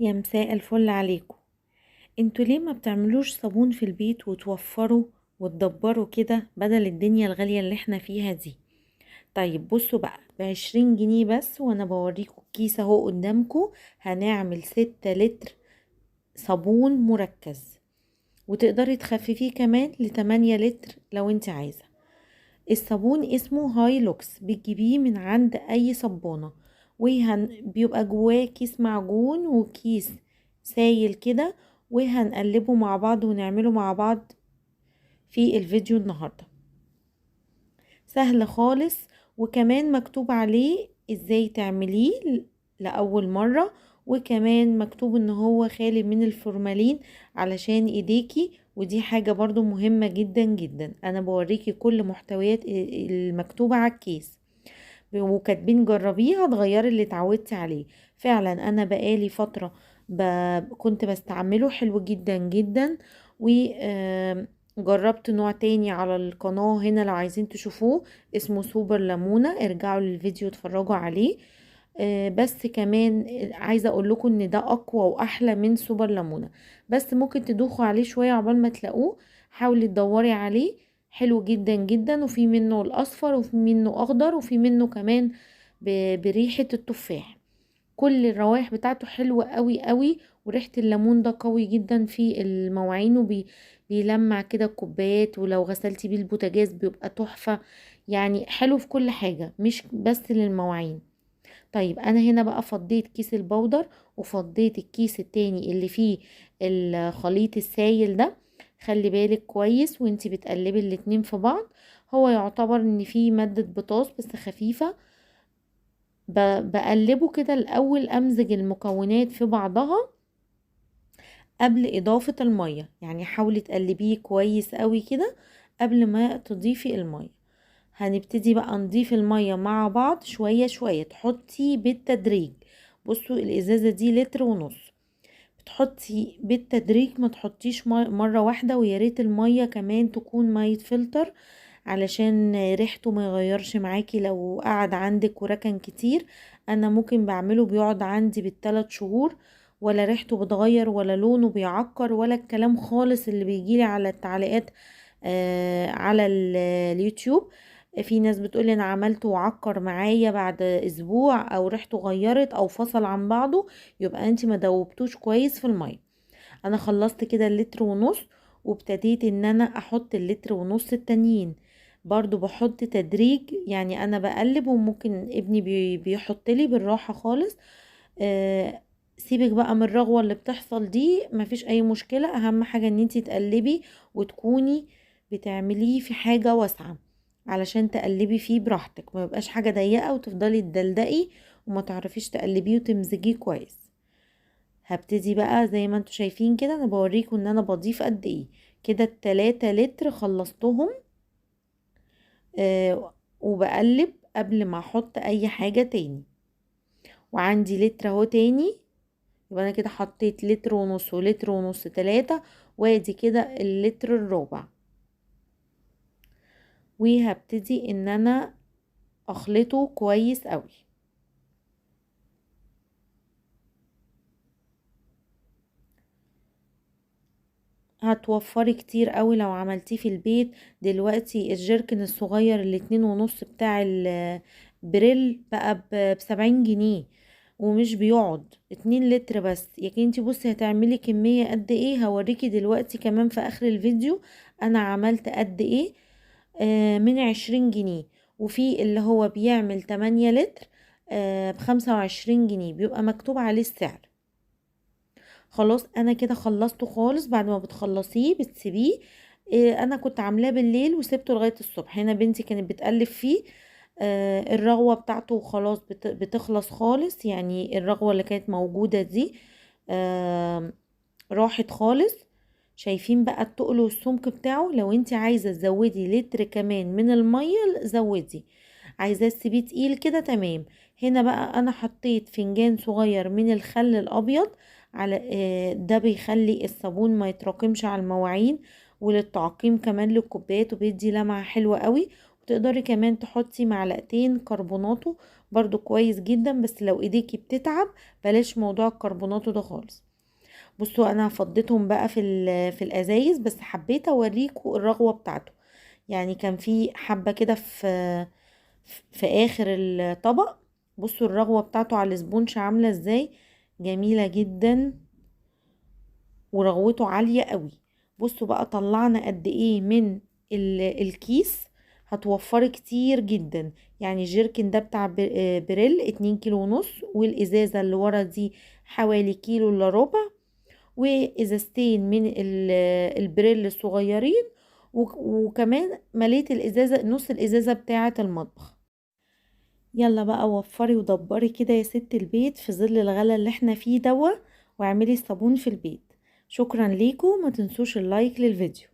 يا مساء الفل عليكم. انتوا ليه ما بتعملوش صابون في البيت وتوفروا وتدبروا كده بدل الدنيا الغالية اللي احنا فيها دي؟ طيب بصوا بقى، ب20 جنيه بس وانا بوريكم الكيس اهو قدامكم. هنعمل 6 لتر صابون مركز، وتقدري تخففيه كمان ل8 لتر لو انت عايزة. الصابون اسمه هاي لوكس، بتجيبيه من عند اي صبانة، بيبقى جواه كيس معجون وكيس سايل كده، وهنقلبه مع بعض ونعمله مع بعض في الفيديو النهاردة. سهل خالص، وكمان مكتوب عليه ازاي تعمليه لأول مرة، وكمان مكتوب ان هو خالي من الفورمالين علشان ايديكي، ودي حاجة برضو مهمة جدا جدا. انا بوريكي كل محتويات المكتوبة على الكيس، وكاتبين جربيه هتغيري اللي اتعودتي عليه. فعلا انا بقالي فترة كنت بستعمله، حلو جدا جدا. وجربت نوع تاني على القناة هنا لو عايزين تشوفوه، اسمه سوبر ليمونة، ارجعوا للفيديو اتفرجوا عليه. بس كمان عايزة اقول لكم ان ده اقوى واحلى من سوبر ليمونة، بس ممكن تدوخوا عليه شوية عقبال ما تلاقوه. حاولي تدوري عليه، حلو جدا جدا. وفي منه الاصفر وفي منه اخضر وفي منه كمان بريحة التفاح. كل الروائح بتاعته حلوة قوي قوي، وريحة الليمون ده قوي جدا في المواعين، بيلمع كده الكوبايات، ولو غسلتي بيه البوتاجاز بيبقى تحفة. يعني حلو في كل حاجة مش بس للمواعين. طيب انا هنا بقى فضيت كيس البودر، وفضيت الكيس التاني اللي فيه الخليط السايل ده. خلي بالك كويس وانتي بتقلبي الاتنين في بعض. هو يعتبر ان فيه مادة بوتاس بس خفيفة. بقلبه كده الاول، امزج المكونات في بعضها قبل اضافة المية. يعني حاولي تقلبيه كويس قوي كده قبل ما تضيفي المية. هنبتدي بقى نضيف المية مع بعض شوية شوية، تحطي بالتدريج. بصوا الازازة دي 1.5 لتر، بتحطي بالتدريج، ما تحطيش مرة واحدة. ويا ريت المية كمان تكون مية فلتر علشان ريحته ما يغيرش معاكي لو قعد عندك وركن كتير. انا ممكن بعمله بيقعد عندي بال3 شهور، ولا ريحته بتغير ولا لونه بيعكر ولا الكلام خالص اللي بيجيلي على التعليقات على اليوتيوب. في ناس بتقولي انا عملته وعكر معايا بعد اسبوع، او ريحته غيرت او فصل عن بعضه، يبقى انت ما دوبتوش كويس في المية. انا خلصت كده 1.5 لتر، وابتديت ان انا احط 1.5 لتر التانيين. برضو بحط تدريج، يعني انا بقلب، وممكن ابني بيحط لي بالراحة خالص. آه سيبك بقى من الرغوة اللي بتحصل دي، مفيش اي مشكلة. اهم حاجة ان انتي تقلبي وتكوني بتعمليه في حاجة واسعة علشان تقلبي فيه براحتك، ما يبقاش حاجة ضيقة وتفضلي تدلدقي وما تعرفيش تقلبيه وتمزجيه كويس. هبتدي بقى زي ما انتوا شايفين كده، انا بوريكم ان انا بضيف قد ايه. كده ال3 لتر خلصتهم. وبقلب قبل ما احط اي حاجة تاني. وعندي لتر اهو تاني، يبقى انا كده حطيت 1.5 لتر ولتر ونص، 3. وادي كده اللتر الرابع. وهبتدي ان انا اخلطه كويس قوي. هتوفري كتير قوي لو عملتيه في البيت. دلوقتي الجيركن الصغير ال2.5 بتاع البريل بقى ب70 جنيه، ومش بيقعد 2 لتر بس. ياكي انتي بصي هتعملي كمية قد ايه، هوريكي دلوقتي كمان في اخر الفيديو انا عملت قد ايه. من 20 جنيه. وفي اللي هو بيعمل 8 لتر ب25 جنيه، بيبقى مكتوب عليه السعر. خلاص انا كده خلصته خالص. بعد ما بتخلصيه بتسيبيه. انا كنت عاملاه بالليل وسبته لغاية الصبح. هنا بنتي كانت بتقلب فيه. الرغوة بتاعته خلاص بتخلص خالص، يعني الرغوة اللي كانت موجودة دي راحت خالص. شايفين بقى التقل والسمك بتاعه؟ لو انت عايزة تزودي لتر كمان من المية زودي، عايزاه تسيبيه تقيل كده تمام. هنا بقى انا حطيت فنجان صغير من الخل الابيض، على ده بيخلي الصابون ما يتراكمش على المواعين، وللتعقيم كمان للكوبايات، وبيدي لمعة حلوة قوي. وتقدري كمان تحطي معلقتين كربوناتو برضو كويس جدا، بس لو ايديكي بتتعب بلاش موضوع الكربوناتو ده خالص. بصوا انا فضيتهم بقى في الازايز، بس حبيت اوريكم الرغوة بتاعته. يعني كان في حبة كده في اخر الطبق. بصوا الرغوة بتاعته على السبونش عاملة ازاي، جميلة جدا ورغوته عالية قوي. بصوا بقى طلعنا قد ايه من الكيس، هتوفري كتير جدا. يعني الجيركن ده بتاع بريل 2 كيلو ونص، والازازة اللي ورا دي حوالي كيلو الا ربع، وازازتين من البريل الصغيرين، وكمان مليت الازازة نص الازازة بتاعة المطبخ. يلا بقى وفري ودبري كده يا ست البيت في ظل الغلا اللي احنا فيه دوا، واعملي الصابون في البيت. شكرا ليكم، ما تنسوش اللايك للفيديو.